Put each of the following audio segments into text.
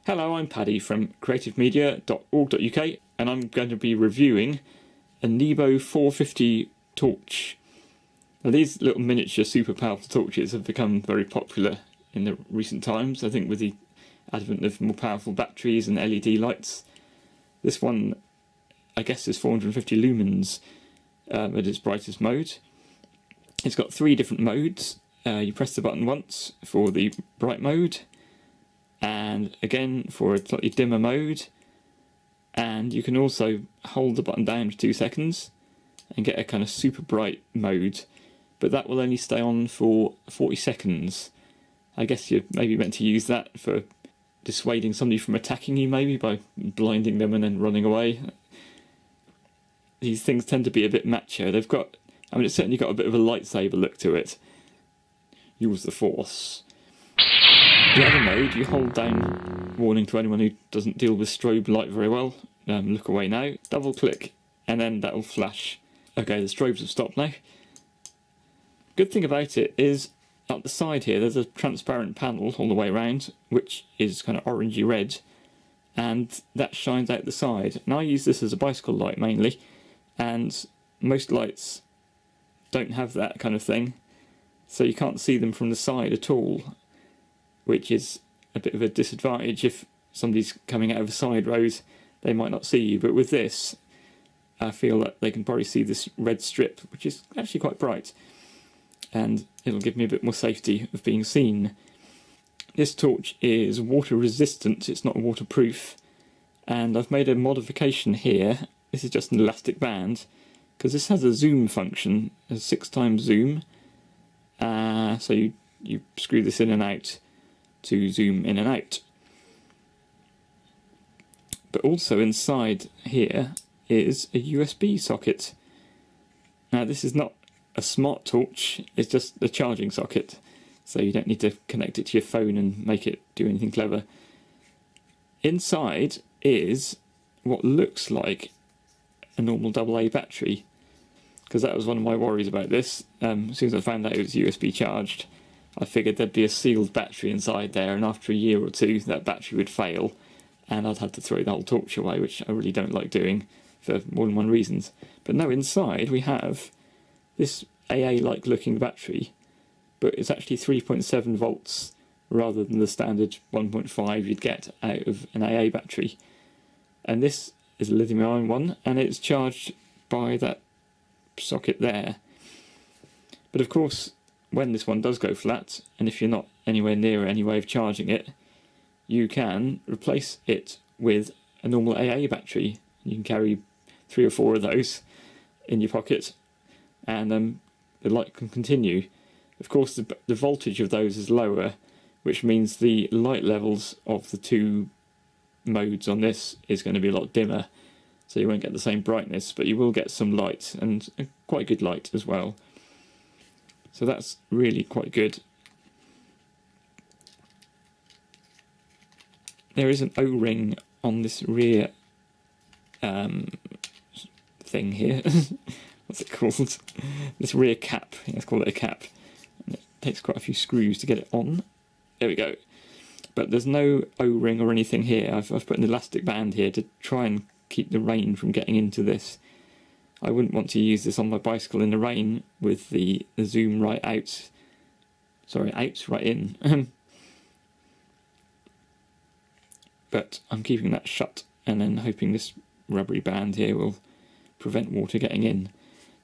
Hello, I'm Paddy from creativemedia.org.uk and I'm going to be reviewing a Nebo 450 torch. Now, these little miniature super powerful torches have become very popular in the recent times, I think with the advent of more powerful batteries and LED lights. This one, I guess, is 450 lumens at its brightest mode. It's got 3 different modes. You press the button once for the bright mode, and again for a slightly dimmer mode, and you can also hold the button down for 2 seconds and get a kind of super bright mode, but that will only stay on for 40 seconds. I guess you're maybe meant to use that for dissuading somebody from attacking you, maybe by blinding them and then running away. These things tend to be a bit macho. They've got, I mean, it's certainly got a bit of a lightsaber look to it. Use the force. The other mode, you hold down, warning to anyone who doesn't deal with strobe light very well, look away now, double click, and then that will flash. Okay, the strobes have stopped now. Good thing about it is, up the side here, there's a transparent panel all the way around, which is kind of orangey red, and that shines out the side. And I use this as a bicycle light mainly, and most lights don't have that kind of thing, so you can't see them from the side at all, which is a bit of a disadvantage. If somebody's coming out of a side road, they might not see you, but with this, I feel that they can probably see this red strip, which is actually quite bright, and it'll give me a bit more safety of being seen. This torch is water resistant, it's not waterproof, and I've made a modification here. This is just an elastic band, because this has a zoom function, a 6x zoom, so you screw this in and out to zoom in and out. But also inside here is a USB socket. Now this is not a smart torch, it's just a charging socket, so you don't need to connect it to your phone and make it do anything clever. Inside is what looks like a normal AA battery, because that was one of my worries about this. As soon as I found out it was USB charged, I figured there'd be a sealed battery inside there, and after a year or two that battery would fail and I'd have to throw the whole torch away, which I really don't like doing for more than one reasons. But no, inside we have this AA-like looking battery, but it's actually 3.7 volts rather than the standard 1.5 you'd get out of an AA battery. And this is a lithium-ion one, and it's charged by that socket there. But of course, when this one does go flat, and if you're not anywhere near any way of charging it, you can replace it with a normal AA battery. You can carry 3 or 4 of those in your pocket, and the light can continue. Of course, the voltage of those is lower, which means the light levels of the 2 modes on this is going to be a lot dimmer, so you won't get the same brightness, but you will get some light, and quite good light as well. So that's really quite good. There is an O-ring on this rear thing here. What's it called? This rear cap. Let's call it a cap. And it takes quite a few screws to get it on. There we go. But there's no O-ring or anything here. I've put an elastic band here to try and keep the rain from getting into this. I wouldn't want to use this on my bicycle in the rain with the zoom right out. Sorry, out, right in. But I'm keeping that shut and then hoping this rubbery band here will prevent water getting in.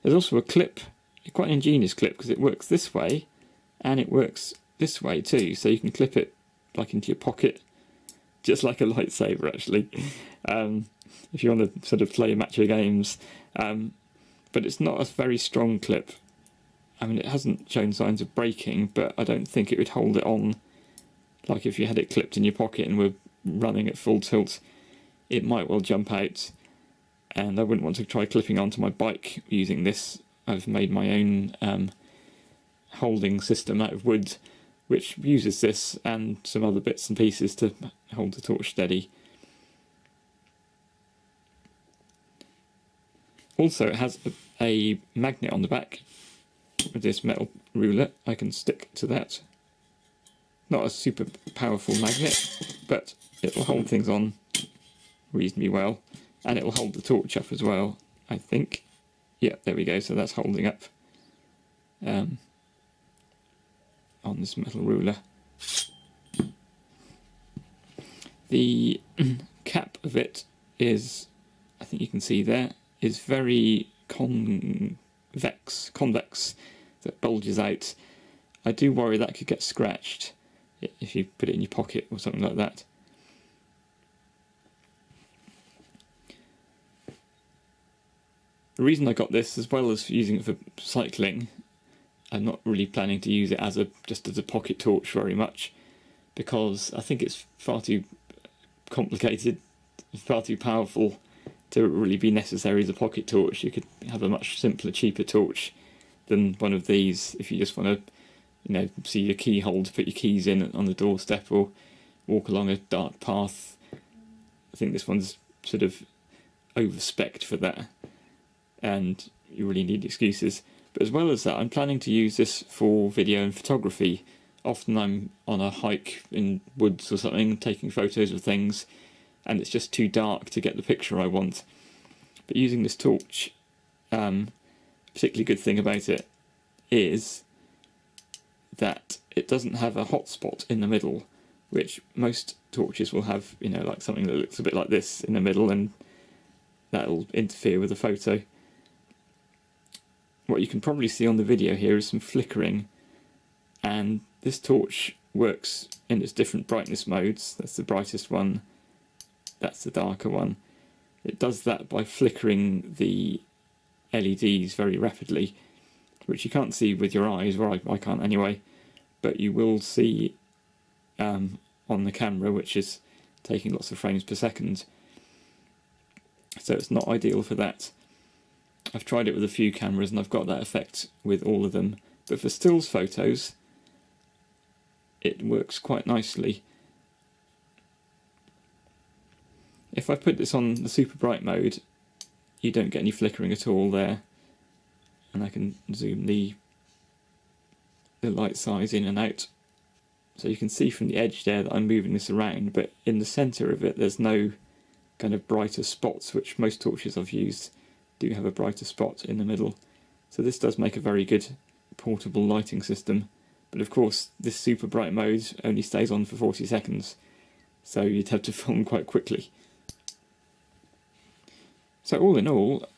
There's also a clip, quite an ingenious clip, because it works this way and it works this way too, so you can clip it like into your pocket, just like a lightsaber actually, if you want to sort of play macho games. But it's not a very strong clip. I mean, it hasn't shown signs of breaking, but I don't think it would hold it on like if you had it clipped in your pocket and were running at full tilt. It might well jump out, and I wouldn't want to try clipping onto my bike using this. I've made my own holding system out of wood, which uses this and some other bits and pieces to hold the torch steady. Also, it has a magnet on the back with this metal ruler. I can stick to that. Not a super powerful magnet, but It will hold things on reasonably well, and it will hold the torch up as well, I think. Yeah, there we go, so that's holding up on this metal ruler. The cap of it is, I think you can see there, is very convex, that bulges out. I do worry that could get scratched if you put it in your pocket or something like that. The reason I got this, as well as using it for cycling, I'm not really planning to use it as just as a pocket torch very much, because I think it's far too complicated, far too powerful to really be necessary as a pocket torch. You could have a much simpler, cheaper torch than one of these if you just want to, you know, see your keyhole to put your keys in on the doorstep or walk along a dark path. I think this one's sort of over-spec'd for that, and you really need excuses. But as well as that, I'm planning to use this for video and photography. Often I'm on a hike in woods or something, taking photos of things, and it's just too dark to get the picture I want. But using this torch, particularly good thing about it is that it doesn't have a hotspot in the middle, which most torches will have, you know, like something that looks a bit like this in the middle, and that'll interfere with the photo. What you can probably see on the video here is some flickering, and this torch works in its different brightness modes. That's the brightest one, that's the darker one. It does that by flickering the LEDs very rapidly, which you can't see with your eyes, or I can't anyway, but you will see on the camera, which is taking lots of frames per second. So it's not ideal for that. I've tried it with a few cameras and I've got that effect with all of them, but for stills photos it works quite nicely. If I put this on the super bright mode, you don't get any flickering at all there, and I can zoom the light size in and out, so you can see from the edge there that I'm moving this around, but in the centre of it there's no kind of brighter spots, which most torches I've used do have a brighter spot in the middle. So this does make a very good portable lighting system, but of course this super bright mode only stays on for 40 seconds, so you'd have to film quite quickly. So all in all,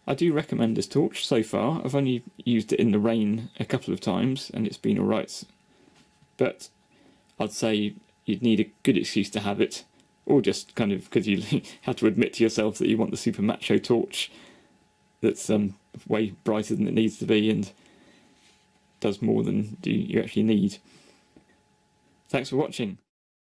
I do recommend this torch so far. I've only used it in the rain a couple of times and it's been alright, but I'd say you'd need a good excuse to have it, or just kind of because you have to admit to yourself that you want the super macho torch that's way brighter than it needs to be and does more than you actually need. Thanks for watching.